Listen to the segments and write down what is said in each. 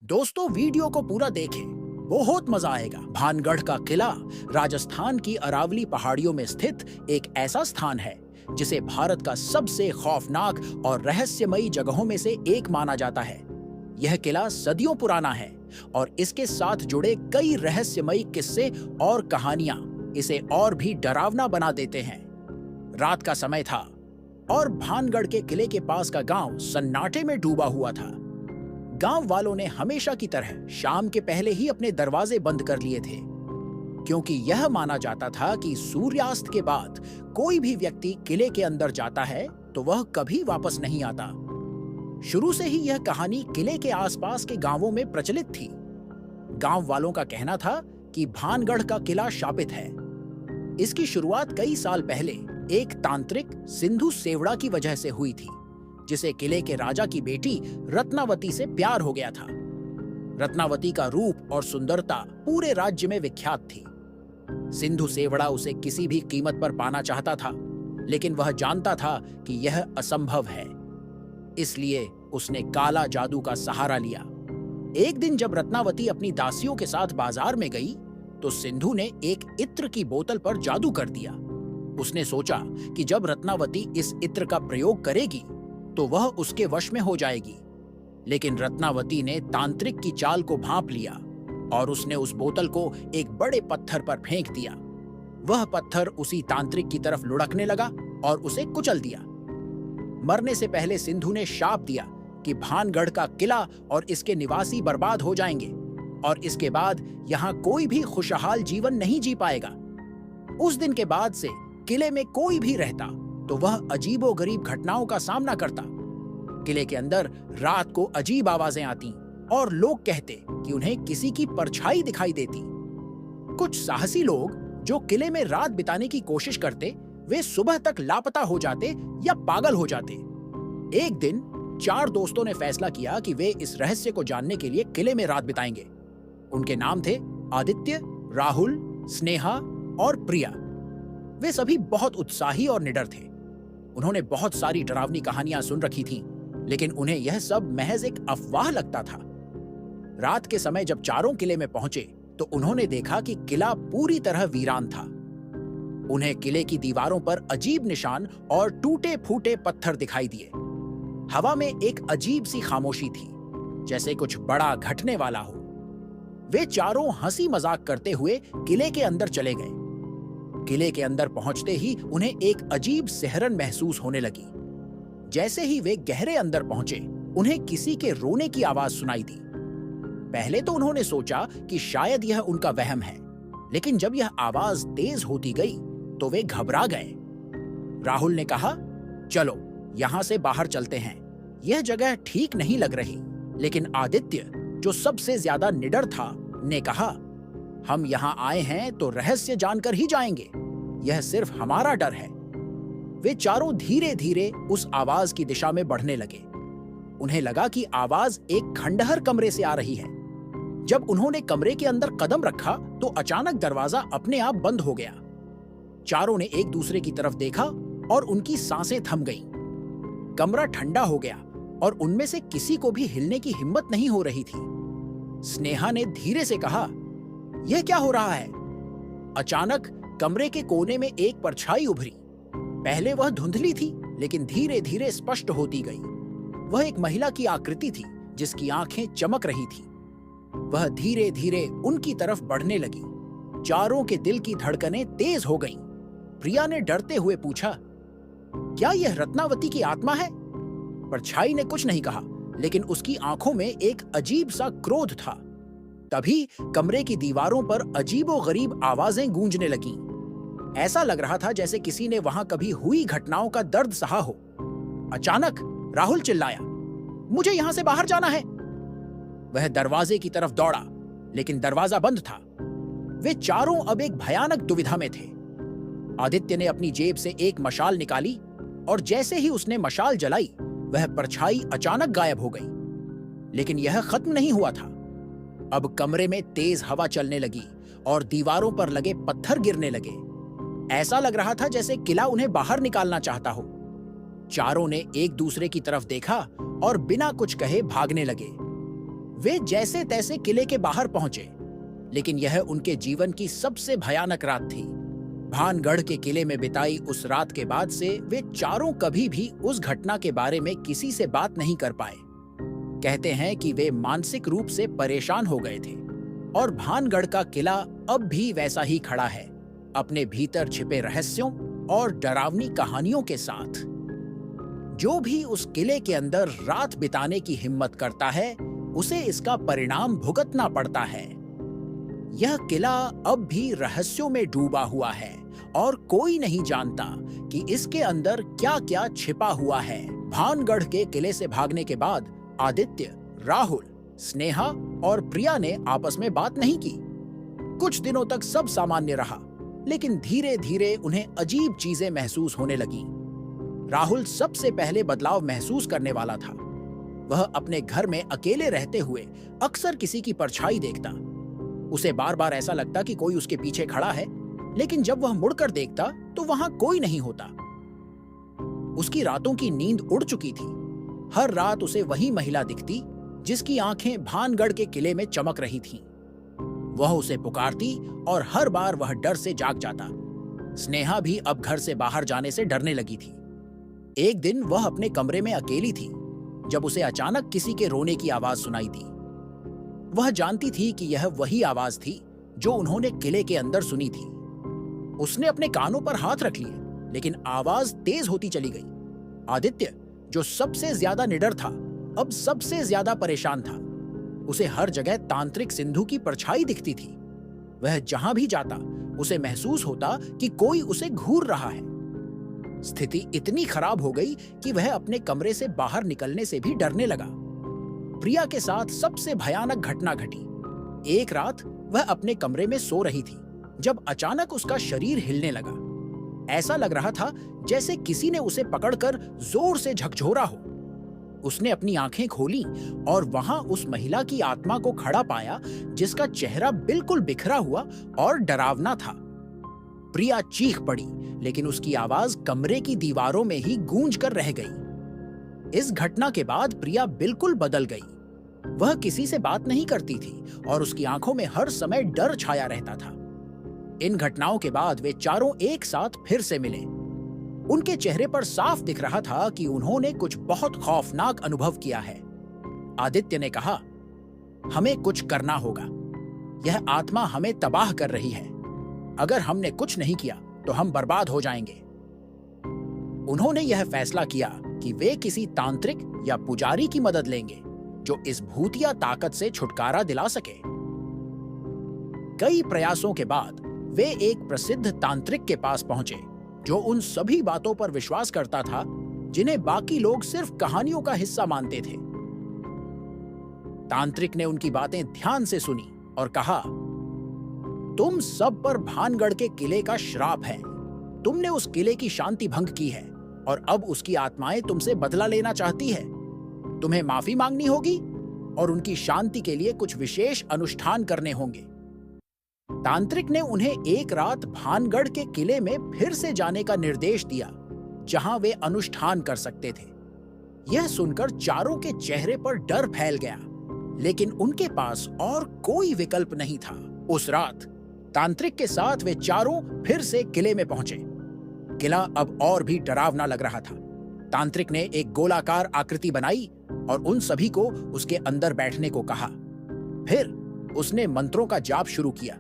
दोस्तों वीडियो को पूरा देखें, बहुत मजा आएगा। भानगढ़ का किला राजस्थान की अरावली पहाड़ियों में स्थित एक ऐसा स्थान है जिसे भारत का सबसे खौफनाक और रहस्यमयी जगहों में से एक माना जाता है। यह किला सदियों पुराना है और इसके साथ जुड़े कई रहस्यमयी किस्से और कहानियां इसे और भी डरावना बना देते हैं। रात का समय था और भानगढ़ के किले के पास का गांव सन्नाटे में डूबा हुआ था। गांव वालों ने हमेशा की तरह शाम के पहले ही अपने दरवाजे बंद कर लिए थे, क्योंकि यह माना जाता था कि सूर्यास्त के बाद कोई भी व्यक्ति किले के अंदर जाता है तो वह कभी वापस नहीं आता। शुरू से ही यह कहानी किले के आसपास के गांवों में प्रचलित थी। गांव वालों का कहना था कि भानगढ़ का किला शापित है। इसकी शुरुआत कई साल पहले एक तांत्रिक सिंधु सेवड़ा की वजह से हुई थी, जिसे किले के राजा की बेटी रत्नावती से प्यार हो गया था। रत्नावती का रूप और सुंदरता पूरे राज्य में विख्यात थी। सिंधु सेवड़ा उसे किसी भी कीमत पर पाना चाहता था, लेकिन वह जानता था कि यह असंभव है। इसलिए उसने काला जादू का सहारा लिया। एक दिन जब रत्नावती अपनी दासियों के साथ बाजार में गई, तो सिंधु ने एक इत्र की बोतल पर जादू कर दिया। उसने सोचा कि जब रत्नावती इस इत्र का प्रयोग करेगी तो वह उसके वश में हो जाएगी। लेकिन रत्नावती ने तांत्रिक की चाल को भांप लिया और उसने उस बोतल को एक बड़े पत्थर पर फेंक दिया। वह पत्थर उसी तांत्रिक की तरफ लुढ़कने लगा और उसे कुचल दिया। मरने से पहले सिंधु ने शाप दिया कि भानगढ़ का किला और इसके निवासी बर्बाद हो जाएंगे और इसके बाद यहां कोई भी खुशहाल जीवन नहीं जी पाएगा। उस दिन के बाद से किले में कोई भी रहता तो वह अजीबोगरीब घटनाओं का सामना करता। किले के अंदर रात को अजीब आवाजें आती और लोग कहते कि उन्हें किसी की परछाई दिखाई देती। कुछ साहसी लोग जो किले में रात बिताने की कोशिश करते, वे सुबह तक लापता हो जाते या पागल हो जाते। एक दिन 4 दोस्तों ने फैसला किया कि वे इस रहस्य को जानने के लिए किले में रात बिताएंगे। उनके नाम थे आदित्य, राहुल, स्नेहा और प्रिया। वे सभी बहुत उत्साही और निडर थे। उन्होंने बहुत सारी डरावनी कहानियां सुन रखी थीं, लेकिन उन्हें यह सब महज एक अफवाह लगता था। रात के समय जब चारों किले में पहुंचे तो उन्होंने देखा कि किला पूरी तरह वीरान था। उन्हें किले की दीवारों पर अजीब निशान और टूटे फूटे पत्थर दिखाई दिए। हवा में एक अजीब सी खामोशी थी, जैसे कुछ बड़ा घटने वाला हो। वे चारों हंसी मजाक करते हुए किले के अंदर चले गए। किले के अंदर पहुंचते ही उन्हें एक अजीब सिहरन महसूस होने लगी। जैसे ही वे गहरे अंदर पहुंचे, उन्हें किसी के रोने की आवाज सुनाई दी। पहले तो उन्होंने सोचा कि शायद यह उनका वहम है, लेकिन जब यह आवाज तेज होती गई तो वे घबरा गए। राहुल ने कहा, चलो यहां से बाहर चलते हैं, यह जगह ठीक नहीं लग रही। लेकिन आदित्य, जो सबसे ज्यादा निडर था, ने कहा, हम यहां आए हैं तो रहस्य जानकर ही जाएंगे, यह सिर्फ हमारा डर है। वे चारों धीरे धीरे उस आवाज की दिशा में बढ़ने लगे। उन्हें लगा कि आवाज एक खंडहर कमरे से आ रही है। जब उन्होंने कमरे के अंदर कदम रखा तो अचानक दरवाजा अपने आप बंद हो गया। चारों ने एक दूसरे की तरफ देखा और उनकी सांसें थम गईं। कमरा ठंडा हो गया और उनमें से किसी को भी हिलने की हिम्मत नहीं हो रही थी। स्नेहा ने धीरे से कहा, यह क्या हो रहा है? अचानक कमरे के कोने में एक परछाई उभरी। पहले वह धुंधली थी, लेकिन धीरे धीरे स्पष्ट होती गई। वह एक महिला की आकृति थी, जिसकी आंखें चमक रही थी। वह धीरे धीरे उनकी तरफ बढ़ने लगी। चारों के दिल की धड़कनें तेज हो गईं। प्रिया ने डरते हुए पूछा, क्या यह रत्नावती की आत्मा है? परछाई ने कुछ नहीं कहा, लेकिन उसकी आंखों में एक अजीब सा क्रोध था। तभी कमरे की दीवारों पर अजीबोगरीब आवाजें गूंजने लगीं। ऐसा लग रहा था जैसे किसी ने वहां कभी हुई घटनाओं का दर्द सहा हो। अचानक राहुल चिल्लाया, मुझे यहां से बाहर जाना है। वह दरवाजे की तरफ दौड़ा, लेकिन दरवाजा बंद था। वे चारों अब एक भयानक दुविधा में थे। आदित्य ने अपनी जेब से एक मशाल निकाली और जैसे ही उसने मशाल जलाई, वह परछाई अचानक गायब हो गई। लेकिन यह खत्म नहीं हुआ था। अब कमरे में तेज हवा चलने लगी और दीवारों पर लगे पत्थर गिरने लगे। ऐसा लग रहा था जैसे किला उन्हें बाहर निकालना चाहता हो। चारों ने एक दूसरे की तरफ देखा और बिना कुछ कहे भागने लगे। वे जैसे तैसे किले के बाहर पहुंचे, लेकिन यह उनके जीवन की सबसे भयानक रात थी। भानगढ़ के किले में बिताई उस रात के बाद से वे चारों कभी भी उस घटना के बारे में किसी से बात नहीं कर पाए। कहते हैं कि वे मानसिक रूप से परेशान हो गए थे और भानगढ़ का किला अब भी वैसा ही खड़ा है, अपने भीतर छिपे रहस्यों और डरावनी कहानियों के साथ। जो भी उस किले के अंदर रात बिताने की हिम्मत करता है, उसे इसका परिणाम भुगतना पड़ता है। यह किला अब भी रहस्यों में डूबा हुआ है और कोई नहीं जानता कि इसके अंदर क्या-क्या छिपा हुआ है। भानगढ़ के किले से भागने के बाद आदित्य, राहुल, स्नेहा और प्रिया ने आपस में बात नहीं की। कुछ दिनों तक सब सामान्य रहा, लेकिन धीरे-धीरे उन्हें अजीब चीजें महसूस होने लगीं। राहुल सबसे पहले बदलाव महसूस करने वाला था। वह अपने घर में अकेले रहते हुए अक्सर किसी की परछाई देखता। उसे बार-बार ऐसा लगता कि कोई उसके पीछे खड़ा है, लेकिन जब वह मुड़कर देखता तो वहां कोई नहीं होता। उसकी रातों की नींद उड़ चुकी थी। हर रात उसे वही महिला दिखती जिसकी आंखें भानगढ़ के किले में चमक रही थीं। वह उसे पुकारती और हर बार वह डर से जाग जाता। स्नेहा भी अब घर से बाहर जाने से डरने लगी थी। एक दिन वह अपने कमरे में अकेली थी जब उसे अचानक किसी के रोने की आवाज सुनाई दी। वह जानती थी कि यह वही आवाज थी जो उन्होंने किले के अंदर सुनी थी। उसने अपने कानों पर हाथ रख लिए, लेकिन आवाज तेज होती चली गई। आदित्य, जो सबसे ज्यादा निडर था, अब सबसे ज्यादा परेशान था। उसे हर जगह तांत्रिक सिंधु की परछाई दिखती थी। वह जहां भी जाता, उसे महसूस होता कि कोई उसे घूर रहा है। स्थिति इतनी खराब हो गई कि वह अपने कमरे से बाहर निकलने से भी डरने लगा। प्रिया के साथ सबसे भयानक घटना घटी। एक रात वह अपने कमरे में सो रही थी जब अचानक उसका शरीर हिलने लगा। ऐसा लग रहा था जैसे किसी ने उसे पकड़कर जोर से झकझोरा हो। उसने अपनी आंखें खोली और वहां उस महिला की आत्मा को खड़ा पाया जिसका चेहरा बिल्कुल बिखरा हुआ और डरावना था। प्रिया चीख पड़ी, लेकिन उसकी आवाज कमरे की दीवारों में ही गूंज कर रह गई। इस घटना के बाद प्रिया बिल्कुल बदल गई। वह किसी से बात नहीं करती थी और उसकी आंखों में हर समय डर छाया रहता था। इन घटनाओं के बाद वे चारों एक साथ फिर से मिले। उनके चेहरे पर साफ दिख रहा था कि उन्होंने कुछ बहुत खौफनाक अनुभव किया है। आदित्य ने कहा, हमें कुछ करना होगा। यह आत्मा हमें तबाह कर रही है। अगर हमने कुछ नहीं किया तो हम बर्बाद हो जाएंगे। उन्होंने यह फैसला किया कि वे किसी तांत्रिक या पुजारी की मदद लेंगे जो इस भूतिया ताकत से छुटकारा दिला सके। कई प्रयासों के बाद वे एक प्रसिद्ध तांत्रिक के पास पहुंचे जो उन सभी बातों पर विश्वास करता था जिन्हें बाकी लोग सिर्फ कहानियों का हिस्सा मानते थे। तांत्रिक ने उनकी बातें ध्यान से सुनी और कहा, तुम सब पर भानगढ़ के किले का श्राप है। तुमने उस किले की शांति भंग की है और अब उसकी आत्माएं तुमसे बदला लेना चाहती है। तुम्हें माफी मांगनी होगी और उनकी शांति के लिए कुछ विशेष अनुष्ठान करने होंगे। तांत्रिक ने उन्हें एक रात भानगढ़ के किले में फिर से जाने का निर्देश दिया जहां वे अनुष्ठान कर सकते थे। यह सुनकर चारों के चेहरे पर डर फैल गया, लेकिन उनके पास और कोई विकल्प नहीं था। उस रात तांत्रिक के साथ वे चारों फिर से किले में पहुंचे। किला अब और भी डरावना लग रहा था। तांत्रिक ने एक गोलाकार आकृति बनाई और उन सभी को उसके अंदर बैठने को कहा। फिर उसने मंत्रों का जाप शुरू किया।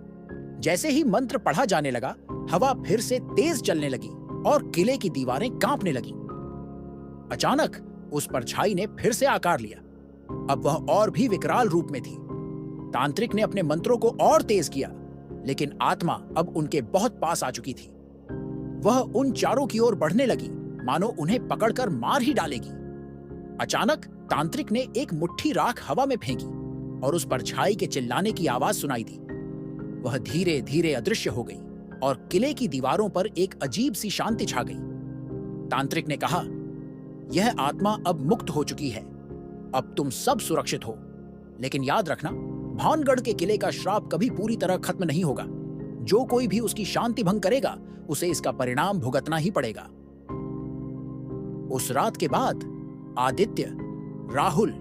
जैसे ही मंत्र पढ़ा जाने लगा, हवा फिर से तेज चलने लगी और किले की दीवारें कांपने लगीं। अचानक उस परछाई ने फिर से आकार लिया। अब वह और भी विकराल रूप में थी। तांत्रिक ने अपने मंत्रों को और तेज किया, लेकिन आत्मा अब उनके बहुत पास आ चुकी थी। वह उन चारों की ओर बढ़ने लगी, मानो उन्हें पकड़कर मार ही डालेगी। अचानक तांत्रिक ने एक मुट्ठी राख हवा में फेंकी और उस परछाई के चिल्लाने की आवाज सुनाई दी। वह धीरे धीरे अदृश्य हो गई और किले की दीवारों पर एक अजीब सी शांति छा गई। तांत्रिक ने कहा, यह आत्मा अब मुक्त हो चुकी है। अब तुम सब सुरक्षित हो। लेकिन याद रखना, भानगढ़ के किले का श्राप कभी पूरी तरह खत्म नहीं होगा। जो कोई भी उसकी शांति भंग करेगा, उसे इसका परिणाम भुगतना ही पड़ेगा। उस रात के बाद आदित्य, राहुल,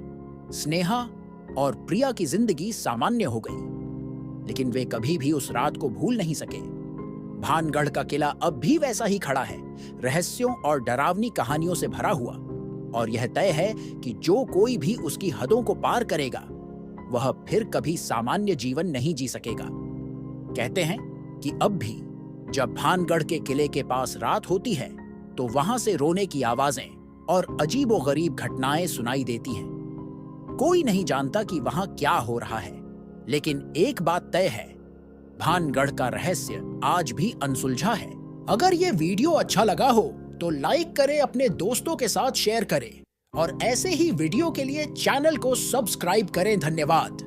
स्नेहा, और प्रिया की जिंदगी सामान्य हो गई। लेकिन वे कभी भी उस रात को भूल नहीं सके। भानगढ़ का किला अब भी वैसा ही खड़ा है, रहस्यों और डरावनी कहानियों से भरा हुआ। और यह तय है कि जो कोई भी उसकी हदों को पार करेगा, वह फिर कभी सामान्य जीवन नहीं जी सकेगा। कहते हैं कि अब भी जब भानगढ़ के किले के पास रात होती है, तो वहां से रोने की आवाजें और अजीबोगरीब घटनाएं सुनाई देती हैं। कोई नहीं जानता कि वहां क्या हो रहा है, लेकिन एक बात तय है, भानगढ़ का रहस्य आज भी अनसुलझा है। अगर ये वीडियो अच्छा लगा हो तो लाइक करें, अपने दोस्तों के साथ शेयर करें और ऐसे ही वीडियो के लिए चैनल को सब्सक्राइब करें। धन्यवाद।